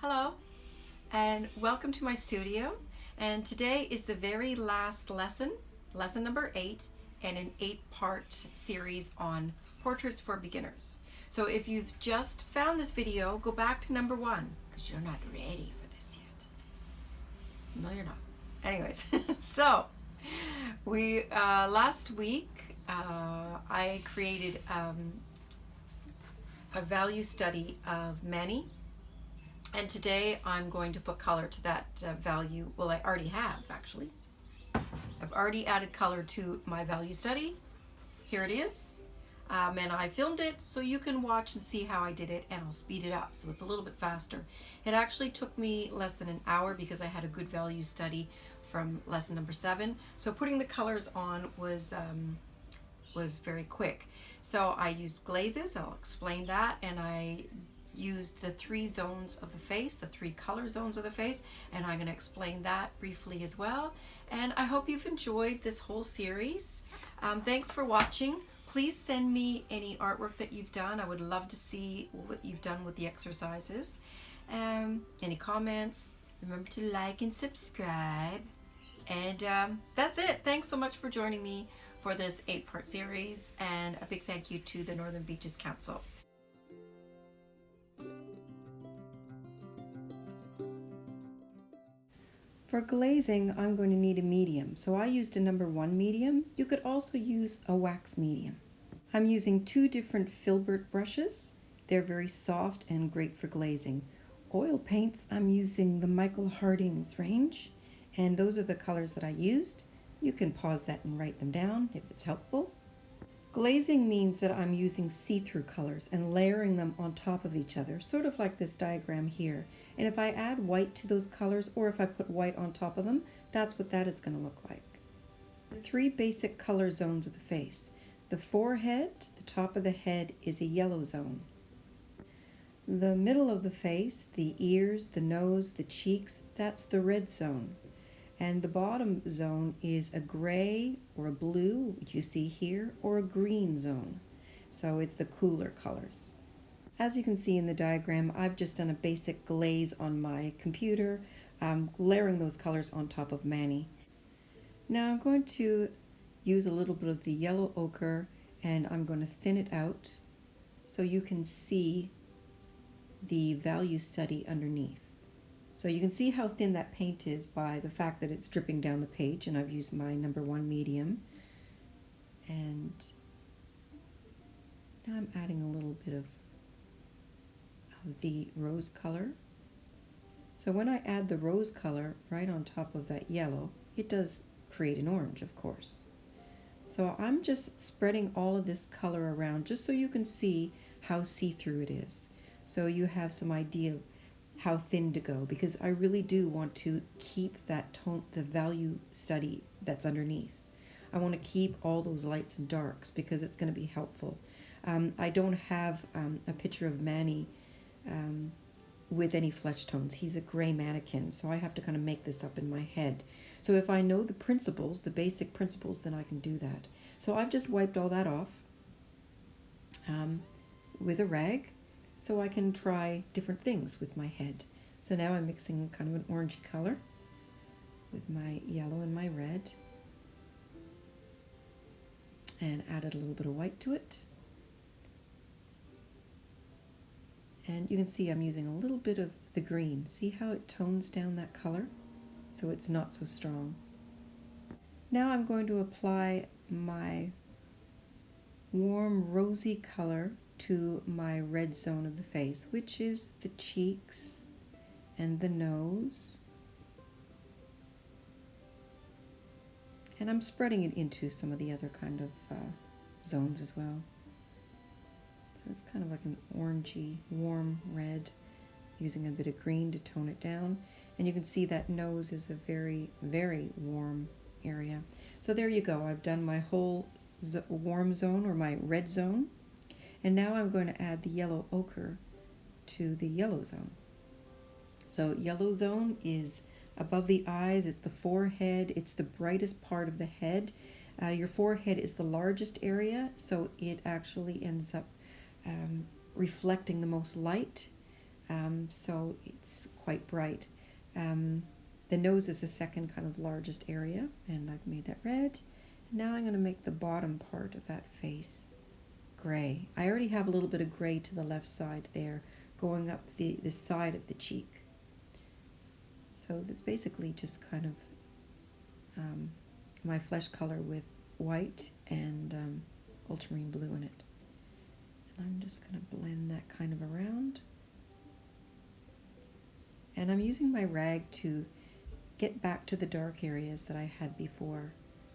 Hello and welcome to my studio, and today is the very last lesson, lesson number 8, in an 8-part series on portraits for beginners. So if you've just found this video, go back to number 1 because you're not ready for this yet. No, you're not. Anyways, so we last week I created a value study of Manny. And today I'm going to put color to that value. Well, I already have, actually. I've already added color to my value study. Here it is. And I filmed it so you can watch and see how I did it, and I'll speed it up so it's a little bit faster. It actually took me less than an hour because I had a good value study from lesson number 7. So putting the colors on was very quick. So I used glazes, I'll explain that, and I used the 3 zones of the face, the 3 color zones of the face, and I'm going to explain that briefly as well. And I hope you've enjoyed this whole series. Thanks for watching. Please send me any artwork that you've done. I would love to see what you've done with the exercises. Any comments. Remember to like and subscribe. And that's it. Thanks so much for joining me for this 8-part series, and a big thank you to the Northern Beaches Council. For glazing, I'm going to need a medium, so I used a number 1 medium. You could also use a wax medium. I'm using 2 different filbert brushes. They're very soft and great for glazing. Oil paints, I'm using the Michael Harding's range, and those are the colors that I used. You can pause that and write them down if it's helpful. Glazing means that I'm using see-through colors and layering them on top of each other, sort of like this diagram here. And if I add white to those colors, or if I put white on top of them, that's what that is going to look like. The 3 basic color zones of the face. The forehead, the top of the head, is a yellow zone. The middle of the face, the ears, the nose, the cheeks, that's the red zone. And the bottom zone is a gray or a blue, which you see here, or a green zone. So it's the cooler colors. As you can see in the diagram, I've just done a basic glaze on my computer, layering those colors on top of Manny. Now I'm going to use a little bit of the yellow ochre, and I'm going to thin it out so you can see the value study underneath. So you can see how thin that paint is by the fact that it's dripping down the page, and I've used my number 1 medium. And now I'm adding a little bit of the rose color. So when I add the rose color right on top of that yellow, it does create an orange, of course. So I'm just spreading all of this color around just so you can see how see-through it is. So you have some idea of how thin to go, because I really do want to keep that tone, the value study that's underneath. I want to keep all those lights and darks because it's going to be helpful. I don't have a picture of Manny with any flesh tones. He's a gray mannequin, so I have to kind of make this up in my head. So if I know the principles, the basic principles, then I can do that. So I've just wiped all that off with a rag, so I can try different things with my head. So now I'm mixing kind of an orangey color with my yellow and my red, and added a little bit of white to it. And you can see I'm using a little bit of the green. See how it tones down that color? So it's not so strong. Now I'm going to apply my warm rosy color to my red zone of the face, which is the cheeks and the nose. And I'm spreading it into some of the other kind of zones as well. So it's kind of like an orangey, warm red, using a bit of green to tone it down. And you can see that nose is a very, very warm area. So there you go. I've done my whole warm zone, or my red zone. And now I'm going to add the yellow ochre to the yellow zone. So yellow zone is above the eyes, it's the forehead, it's the brightest part of the head. Your forehead is the largest area, so it actually ends up reflecting the most light. so it's quite bright. Um, the nose is the second kind of largest area, and I've made that red. Now I'm going to make the bottom part of that face gray. I already have a little bit of gray to the left side there, going up the side of the cheek. So that's basically just kind of my flesh color with white and ultramarine blue in it. And I'm just going to blend that kind of around. And I'm using my rag to get back to the dark areas that I had before,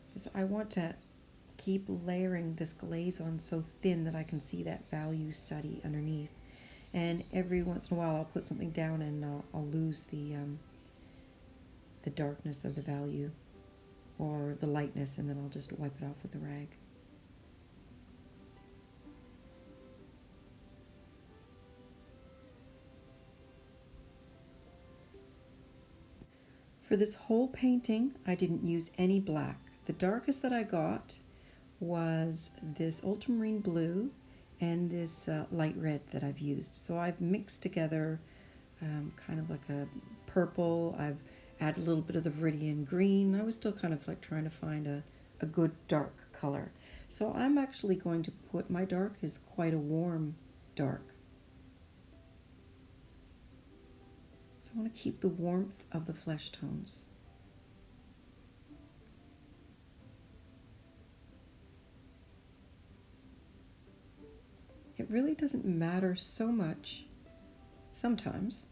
because I want to keep layering this glaze on so thin that I can see that value study underneath. And every once in a while I'll put something down and I'll lose the darkness of the value or the lightness, and then I'll just wipe it off with the rag. For this whole painting, I didn't use any black. The darkest that I got was this ultramarine blue and this light red that I've used. So I've mixed together kind of like a purple. I've added a little bit of the viridian green. I was still kind of like trying to find a good dark color. So I'm actually going to put, my dark is quite a warm dark. So I want to keep the warmth of the flesh tones. It really doesn't matter so much sometimes.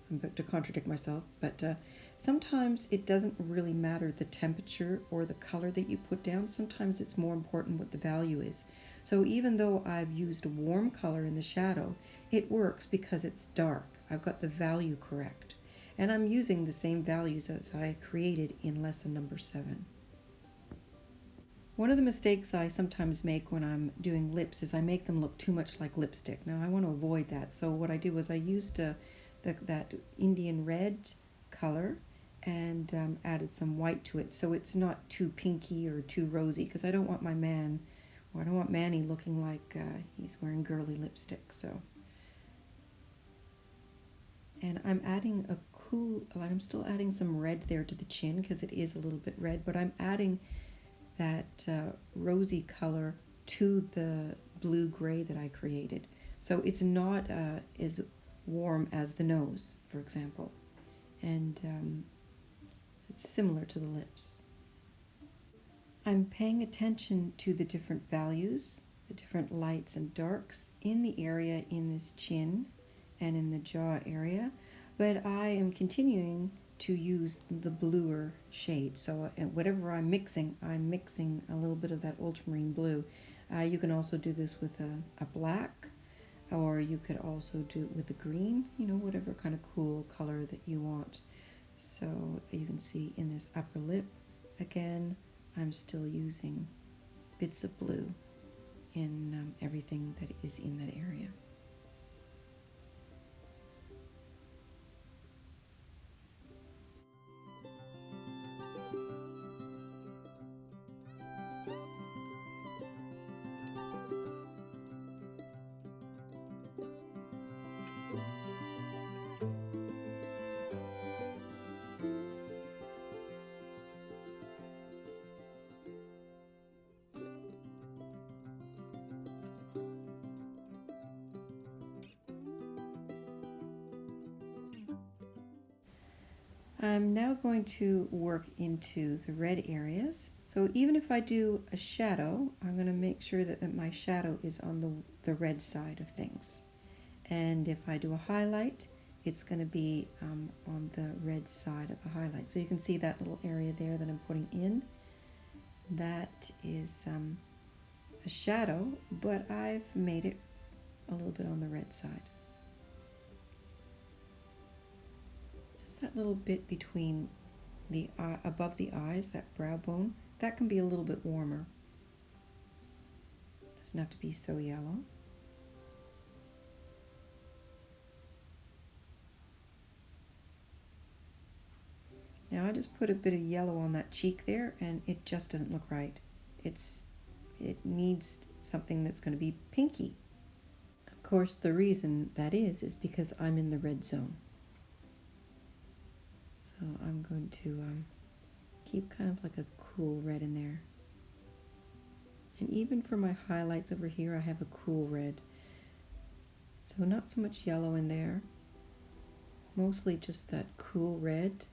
I'm about to contradict myself, but sometimes it doesn't really matter the temperature or the color that you put down. Sometimes it's more important what the value is. So even though I've used a warm color in the shadow, it works because it's dark. I've got the value correct. And I'm using the same values as I created in lesson number 7. One of the mistakes I sometimes make when I'm doing lips is I make them look too much like lipstick. Now I want to avoid that. So what I did was I used that Indian red color and added some white to it, so it's not too pinky or too rosy, because I don't want my man, or I don't want Manny looking like he's wearing girly lipstick. So, and I'm adding I'm still adding some red there to the chin because it is a little bit red, but I'm adding that rosy color to the blue gray that I created. So it's not as warm as the nose, for example, and it's similar to the lips. I'm paying attention to the different values, the different lights and darks in the area in this chin and in the jaw area, but I am continuing to use the bluer shade. So whatever I'm mixing a little bit of that ultramarine blue. You can also do this with a black, or you could also do it with a green, whatever kind of cool color that you want. So you can see in this upper lip, again, I'm still using bits of blue in everything that is in that area. I'm now going to work into the red areas. So even if I do a shadow, I'm going to make sure that my shadow is on the red side of things. And if I do a highlight, it's going to be on the red side of a highlight. So you can see that little area there that I'm putting in. That is a shadow, but I've made it a little bit on the red side. That little bit between the above the eyes, that brow bone, that can be a little bit warmer. Doesn't have to be so yellow. Now I just put a bit of yellow on that cheek there, and it just doesn't look right. It needs something that's going to be pinky. Of course, the reason that is because I'm in the red zone. So I'm going to keep kind of like a cool red in there. And even for my highlights over here, I have a cool red. So not so much yellow in there, mostly just that cool red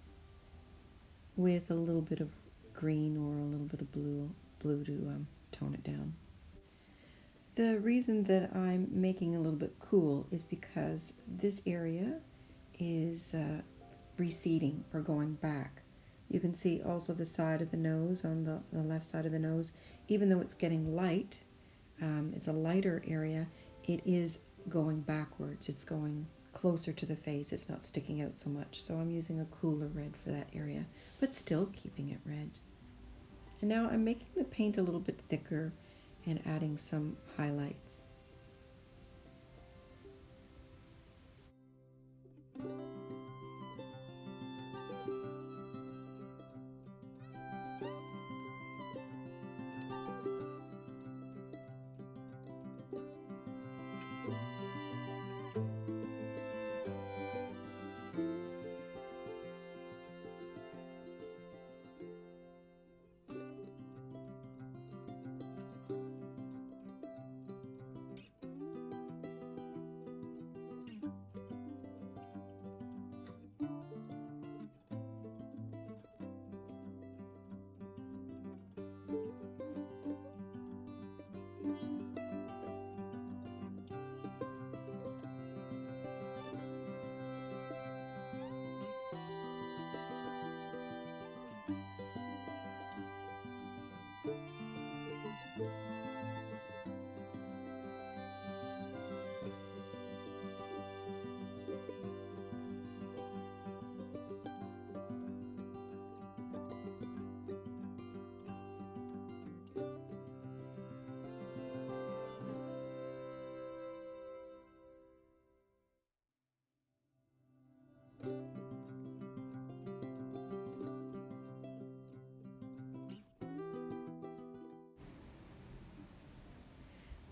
with a little bit of green or a little bit of blue to tone it down. The reason that I'm making a little bit cool is because this area is receding or going back. You can see also the side of the nose, on the left side of the nose, even though it's getting light, it's a lighter area, it is going backwards. It's going closer to the face. It's not sticking out so much. So I'm using a cooler red for that area, but still keeping it red. And now I'm making the paint a little bit thicker and adding some highlights.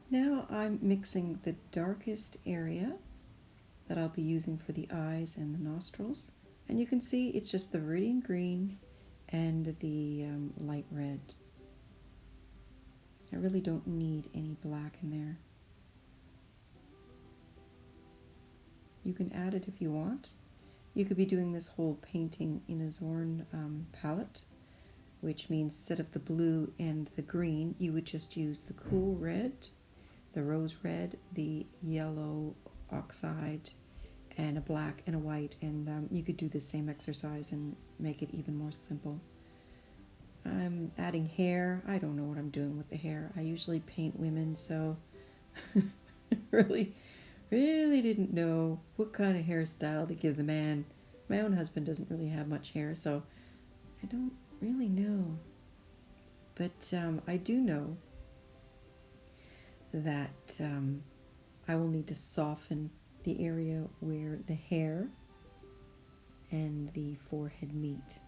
Now I'm mixing the darkest area that I'll be using for the eyes and the nostrils. And you can see it's just the radiant green and the light red. I really don't need any black in there. You can add it if you want. You could be doing this whole painting in a Zorn palette, which means instead of the blue and the green, you would just use the cool red, the rose red, the yellow oxide, and a black and a white, and you could do the same exercise and make it even more simple. I'm adding hair. I don't know what I'm doing with the hair. I usually paint women, so really didn't know what kind of hairstyle to give the man. My own husband doesn't really have much hair, so I don't really know. But I do know that I will need to soften the area where the hair and the forehead meet.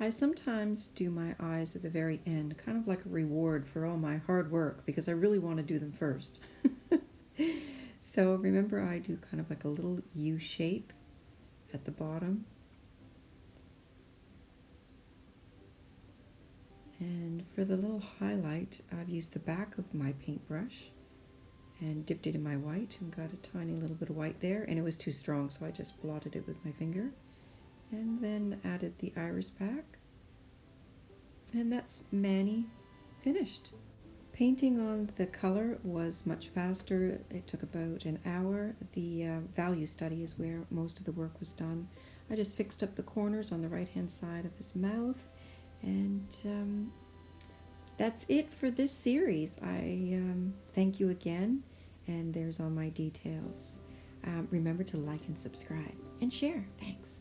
I sometimes do my eyes at the very end, kind of like a reward for all my hard work, because I really want to do them first. So remember, I do kind of like a little U shape at the bottom, And for the little highlight, I've used the back of my paintbrush and dipped it in my white and got a tiny little bit of white there, and it was too strong, so I just blotted it with my finger. And then added the iris back. And that's Manny finished. Painting on the color was much faster. It took about an hour. The value study is where most of the work was done. I just fixed up the corners on the right-hand side of his mouth, and that's it for this series. I thank you again, and there's all my details. Remember to like and subscribe and share. Thanks.